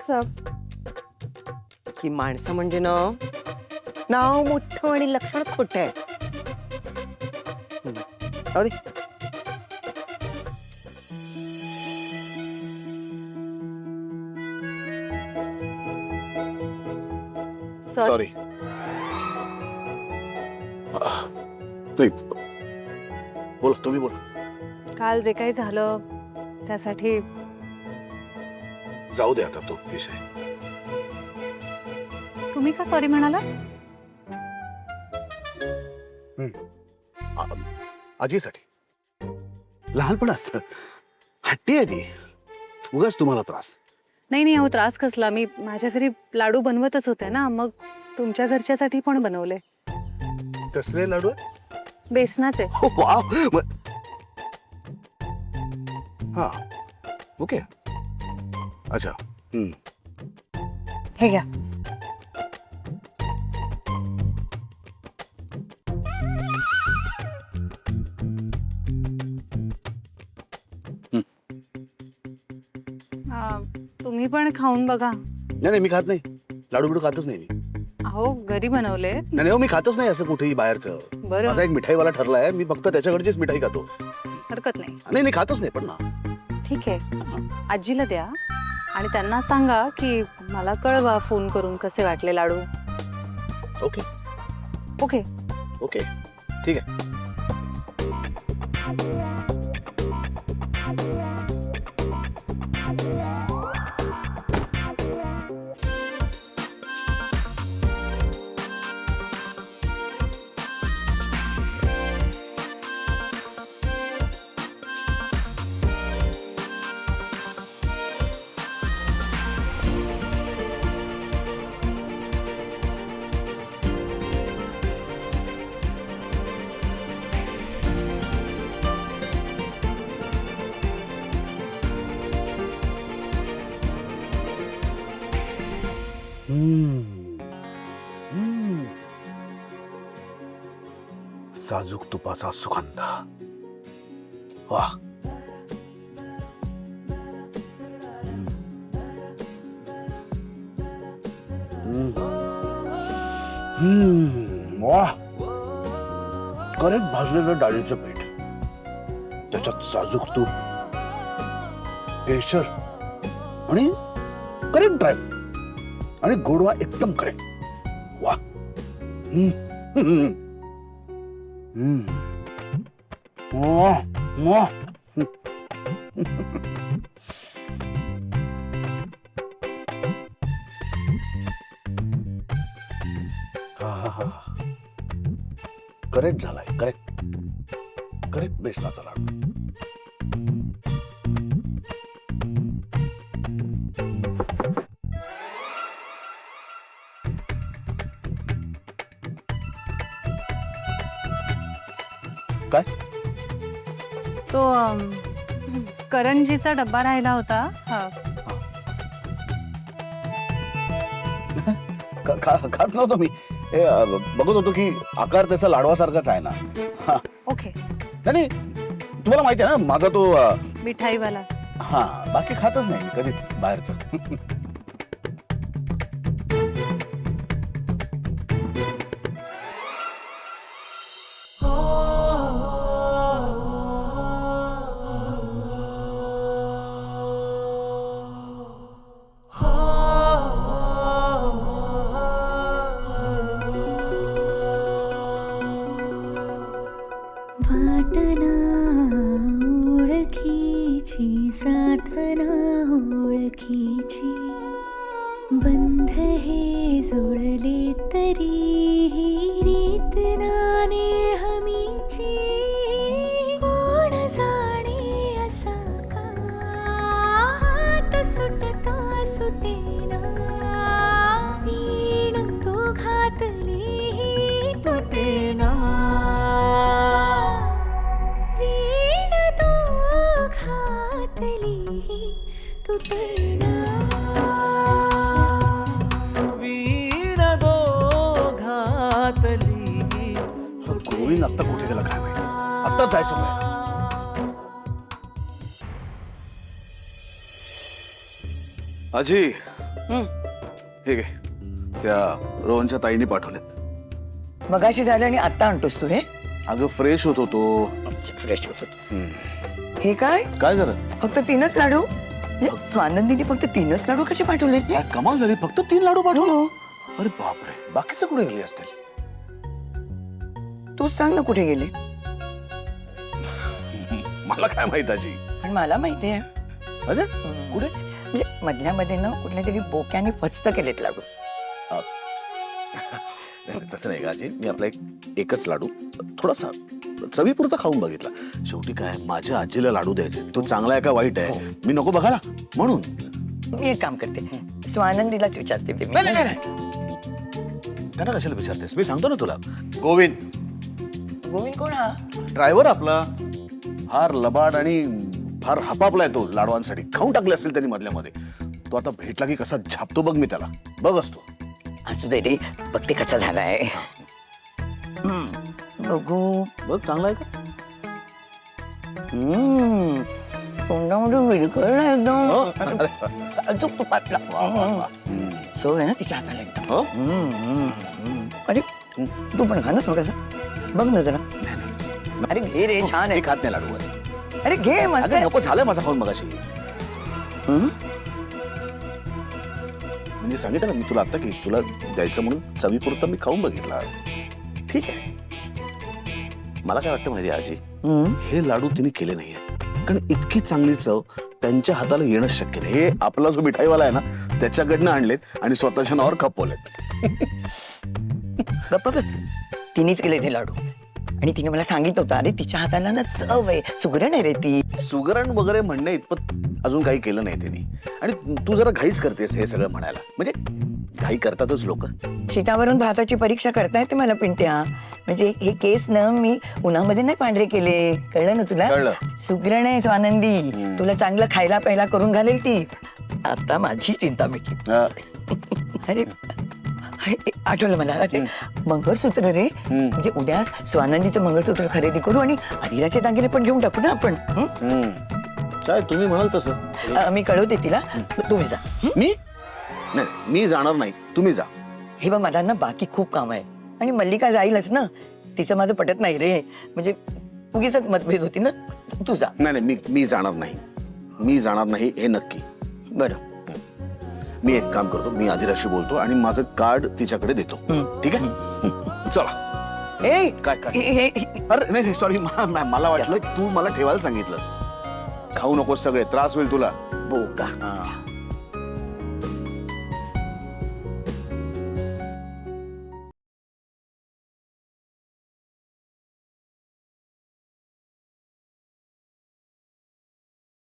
WhatsApp. ही माणसं म्हणजे ना नाव मोठं आणि लक्षण खोटं आहे. जाऊ दे. सॉरी. नाही बोला, तुम्ही बोला. काल जे काही झालं त्यासाठी जाऊ दे आता तो विषय. तुम्ही का सॉरी म्हणाला? आजीसाठी. लहानपण असतं, हट्टी आहे ती, उगाच तुम्हाला त्रास. नाही नाही, अहो त्रास कसला, मी माझ्या घरी लाडू बनवतच होते ना, मग तुमच्या घरच्यासाठी पण बनवले. कसले लाडू? बेसनाचे. हो वाव. हा ओके. अच्छा. हे घ्या. तुम्ही पण खाऊन बघा. नाही नाही, मी खात नाही लाडू बिडू, खातच नाही मी. अहो घरी बनवले. नाही नाही, मी खातच नाही असं कुठेही बाहेरचं. बरं. माझा एक मिठाईवाला ठरलाय, मी फक्त त्याच्याकडचीच मिठाई खातो. हरकत नाही. नाही नाही, खातच नाही पण ना. ठीक आहे, आजीला द्या आणि त्यांना सांगा की मला कळवा फोन करून कसे वाटले लाडू. ओके ओके ओके ठीक आहे. साजूक तुपाचा सुगंध. वाह. वाह. करेक्ट भाजलेलं डाळीचं पीठ, त्याच्यात साजूक तूप, केशर आणि करेक्ट ड्रायफ्रूट आणि गोडवा एकदम करेक्ट. वाह. वाह वाह. करेक्ट झालाय, करेक्ट करेक्ट बेसनाचा लाडू. काय? तो करंजीचा डब्बा राहिला होता. हा. खात नव्हतो मी, बघत होतो की आकार त्याचा लाडवासारखाच आहे ना. ओके. नाही तुम्हाला माहिती आहे ना माझा तो मिठाईवाला. हा, बाकी खातच नाही कधीच बाहेरचं. वाटना ओळखीची, साधना ओळखीची, बंध हे जोडले तरीही रीत नाने हमीची. कोण जाणे असा का हात सुटता सुटेना, वीण तो घातली तुटेना. गोविंद आता कुठे गेला काय माहिती, आता जायचं नाही. आजी हे घे, त्या रोहनच्या ताईने पाठवलेत. मगाशी झालं आणि आता आणतोस तू हे अगं फ्रेश होत होतो. फ्रेश होत. हे काय काय झालं? फक्त 3च लाडू? स्वानंदीने फक्त 3च लाडू कसे पाठवले? काय कमाल झाली, फक्त 3 लाडू पाठवले. अरे बापरे, बाकीचं कुठे गेले असतील? तू सांग ना कुठे गेले. मला काय माहित आजी. पण मला माहिती आहे. अजय कुठे? म्हणजे मधल्या मध्ये ना कुठल्या तरी बोक्याने फस्त केलेत लाडू. तसं नाही का आजी, मी आपला एकच लाडू थोडासा चवीपुरता खाऊन बघितला. शेवटी काय, माझ्या आजीला लाडू द्यायचे, तो चांगला आहे का वाईट आहे मी नको बघायला म्हणून. मी एक काम करते, स्वानंदीलाच विचारते. त्यांना कशाला विचारतेस, मी सांगतो ना तुला. गोविंद गोविंद कोण हा? ड्रायव्हर आपला. फार लबाड आणि फार हपापलाय तो लाडवांसाठी. खाऊन टाकले असतील त्यांनी मधल्या मध्ये. तो आता भेटला की कसा झापतो बघ मी त्याला. बघ असतो. असू दे रे, बघ ते कसा झालाय. बघू. बघ चांगला आहे का? तोंडामध्ये विरघळला एकदम. साजूक तुपातला. सो आहे ना तिच्या हाताला एकदम. हो? अरे तू पण खा ना थोडासा. बघ ना जरा. अरे घे रे, छान आहे. एक हात नाही लाडू आहे. अरे घे, मस्त अगं आहे. नको, झालं माझा खाऊन मगाशी. म्हणजे सांगितलं ना मी तुला आता की तुला द्यायचं म्हणून चवीपुरतं मी खाऊन बघितला. ठीक आहे. मला काय वाटतं माहिती आजी, हे लाडू तिने केले नाहीये कारण इतकी चांगली चव त्यांच्या हाताला येणं शक्य नाही. हे आपला जो मिठाईवाला आहे ना त्याच्याकडनं आणलेत आणि स्वतःच्या नावावर खपवलेत. गप्प बस. तिनेच केले ते लाडू आणि तिने मला सांगितलं होतं, अरे तिच्या हाताला ना चव आहे, सुगरण आहे रे ती. सुगरण वगैरे म्हणणे इतपत अजून काही केलं नाही त्यांनी. आणि तू जरा घाईच करतेस हे सगळं म्हणायला. म्हणजे घाई करतातच लोक. शीतावरून भाताची परीक्षा करता येते मला पिंट्या. म्हणजे हे केस ना मी उन्हामध्ये नाही पांढरे केले. कळलं ना तुला? कळलं. सुगरण आहे स्वानंदी. तुला चांगलं खायला प्यायला करून घालेल ती. आता माझी चिंता मिटली. अरे आठवलं मला. अरे मंगळसूत्र रे. म्हणजे उद्या स्वानंदीचं मंगळसूत्र खरेदी करू आणि अधिराचे दागिने पण घेऊन टाकू ना आपण. काय तुम्ही म्हणाल तसं. मी कळवते तिला. तुम्ही जा. मी नाही, मी जाणार नाही, तुम्ही जा. हे बघ, मला ना बाकी खूप काम आहे आणि मल्लिका जाईलच ना. तिचं माझं पटत नाही रे. म्हणजे उगीच मतभेद होती ना. तू जा. नाही मी जाणार नाही. मी जाणार नाही हे नक्की. बरं. मी एक काम करतो, मी अधिराशी बोलतो आणि माझं कार्ड तिच्याकडे देतो. ठीक आहे? चला. ए काय अरे नाही सॉरी, मला वाटलं तू मला ठेवायला सांगितलंस. खाऊ नकोस, सगळे त्रास होईल तुला. बोका.